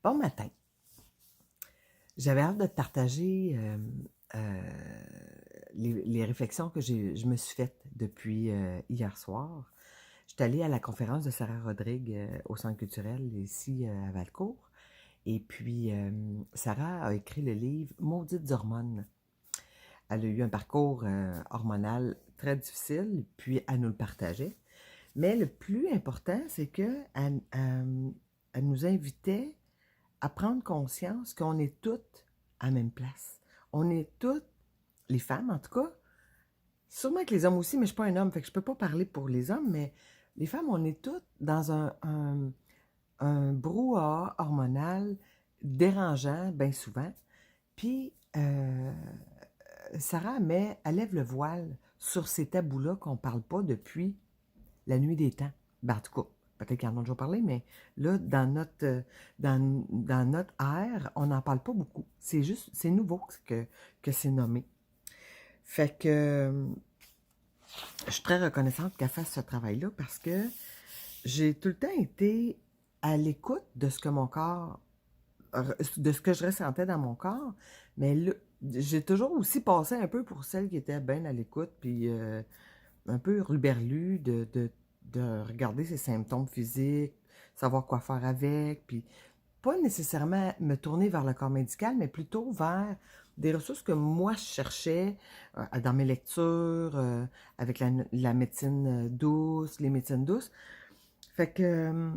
Bon matin. J'avais hâte de te partager les réflexions que je me suis faites depuis hier soir. J'étais allée à la conférence de Sarah Rodrigue au Centre culturel ici à Valcourt. Et puis, Sarah a écrit le livre Maudites hormones. Elle a eu un parcours hormonal très difficile, puis elle nous le partageait. Mais le plus important, c'est qu'elle elle nous invitait à prendre conscience qu'on est toutes à la même place. On est toutes, les femmes en tout cas, sûrement que les hommes aussi, mais je ne suis pas un homme, fait que je ne peux pas parler pour les hommes, mais les femmes, on est toutes dans un brouhaha hormonal dérangeant, bien souvent. Puis, Sarah, mais elle lève le voile sur ces tabous-là qu'on ne parle pas depuis la nuit des temps. Ben, en tout cas, peut-être qu'ils en ont déjà parlé, mais là, dans notre ère, on n'en parle pas beaucoup. C'est juste, c'est nouveau que c'est nommé. Fait que je suis très reconnaissante qu'elle fasse ce travail-là parce que j'ai tout le temps été à l'écoute de ce que mon corps, de ce que je ressentais dans mon corps, mais là, j'ai toujours aussi passé un peu pour celle qui était bien à l'écoute, puis un peu ruberlu de regarder ses symptômes physiques, savoir quoi faire avec, puis pas nécessairement me tourner vers le corps médical, mais plutôt vers des ressources que moi je cherchais dans mes lectures, avec la médecine douce, les médecines douces. Fait que,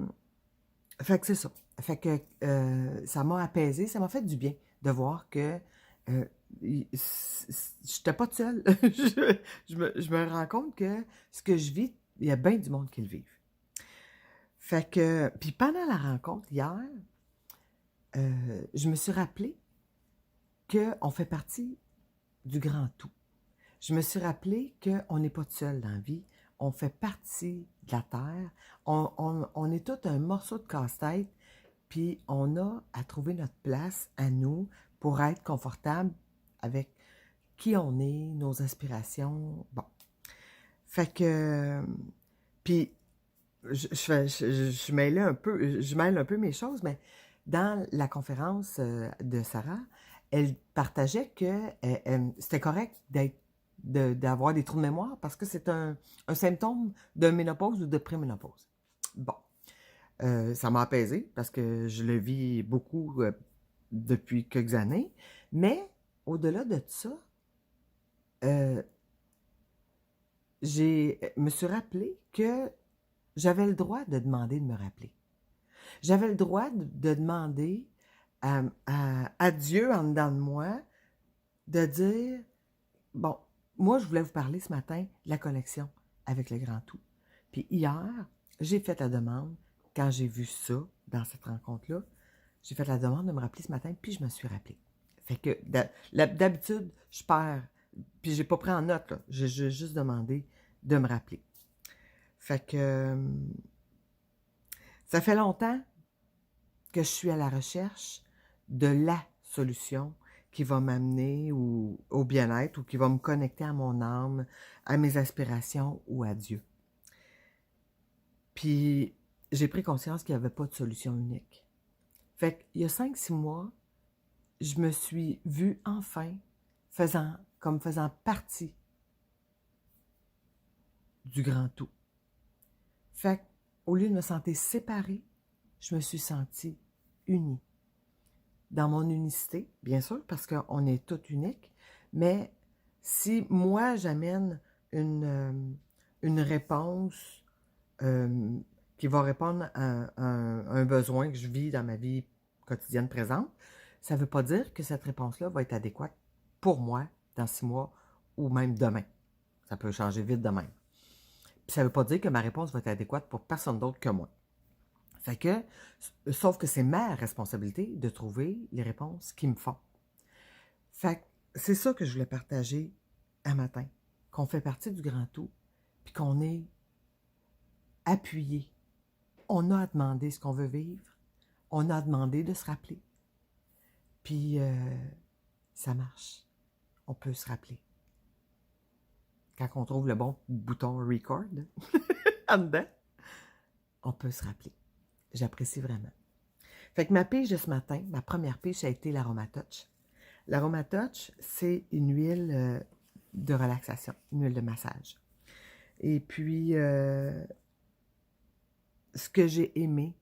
fait que c'est ça. Fait que ça m'a apaisé, ça m'a fait du bien de voir que euh, j'étais pas toute seule. Je me rends compte que ce que je vis, il y a bien du monde qui le vivent. Fait que, puis pendant la rencontre hier, je me suis rappelé qu'on fait partie du grand tout. Je me suis rappelé qu'on n'est pas tout seul dans la vie. On fait partie de la Terre. On est tout un morceau de casse-tête, puis on a à trouver notre place à nous pour être confortable avec qui on est, nos aspirations. Bon. Fait que. Puis, je mêle un peu mes choses, mais dans la conférence de Sarah, elle partageait que c'était correct d'avoir des trous de mémoire parce que c'est un symptôme de ménopause ou de préménopause. Bon, ça m'a apaisé parce que je le vis beaucoup depuis quelques années, mais au-delà de ça, euh, me suis rappelé que j'avais le droit de demander de me rappeler. J'avais le droit de demander à Dieu en dedans de moi de dire, bon, moi je voulais vous parler ce matin de la connexion avec le grand tout. Puis hier, j'ai fait la demande, quand j'ai vu ça dans cette rencontre-là, j'ai fait la demande de me rappeler ce matin, puis je me suis rappelé. Fait que d'habitude, je perds, puis j'ai pas pris en note, là. J'ai juste demandé de me rappeler. Fait que ça fait longtemps que je suis à la recherche de la solution qui va m'amener au bien-être ou qui va me connecter à mon âme, à mes aspirations ou à Dieu. Puis j'ai pris conscience qu'il n'y avait pas de solution unique. Fait qu'il y a 5-6 mois, je me suis vue enfin comme faisant partie du grand tout. Fait qu'au lieu de me sentir séparée, je me suis sentie unie. Dans mon unicité, bien sûr, parce qu'on est tous uniques, mais si moi j'amène une réponse euh, qui va répondre à un besoin que je vis dans ma vie quotidienne présente, ça ne veut pas dire que cette réponse-là va être adéquate pour moi dans 6 mois ou même demain. Ça peut changer vite de même. Puis ça ne veut pas dire que ma réponse va être adéquate pour personne d'autre que moi. Fait que, sauf que c'est ma responsabilité de trouver les réponses qui me font. Fait que c'est ça que je voulais partager un matin. Qu'on fait partie du grand tout, puis qu'on est appuyé. On a à demander ce qu'on veut vivre. On a à demander de se rappeler. Puis, ça marche. On peut se rappeler. Quand on trouve le bon bouton record, en dedans, on peut se rappeler. J'apprécie vraiment. Fait que ma pige de ce matin, ma première pige, ça a été l'Aromatouch. L'Aromatouch, c'est une huile de relaxation, une huile de massage. Et puis, ce que j'ai aimé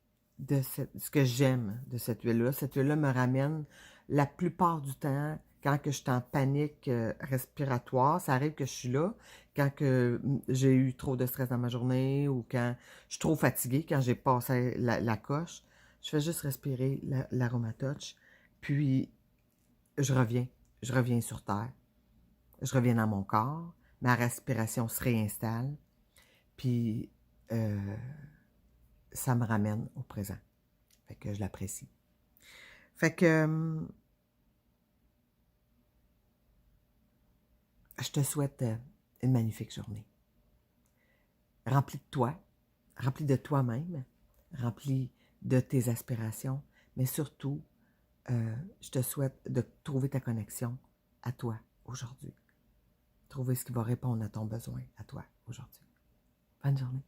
ce que j'aime de cette huile-là me ramène la plupart du temps, quand que je suis en panique respiratoire, ça arrive que je suis là, quand que j'ai eu trop de stress dans ma journée ou quand je suis trop fatiguée, quand j'ai passé la coche, je fais juste respirer l'Aromatouch, puis je reviens sur terre, je reviens dans mon corps, ma respiration se réinstalle, puis ça me ramène au présent. Fait que je l'apprécie. Fait que je te souhaite une magnifique journée. Remplie de toi, remplie de toi-même, remplie de tes aspirations, mais surtout, je te souhaite de trouver ta connexion à toi aujourd'hui. Trouver ce qui va répondre à ton besoin à toi aujourd'hui. Bonne journée.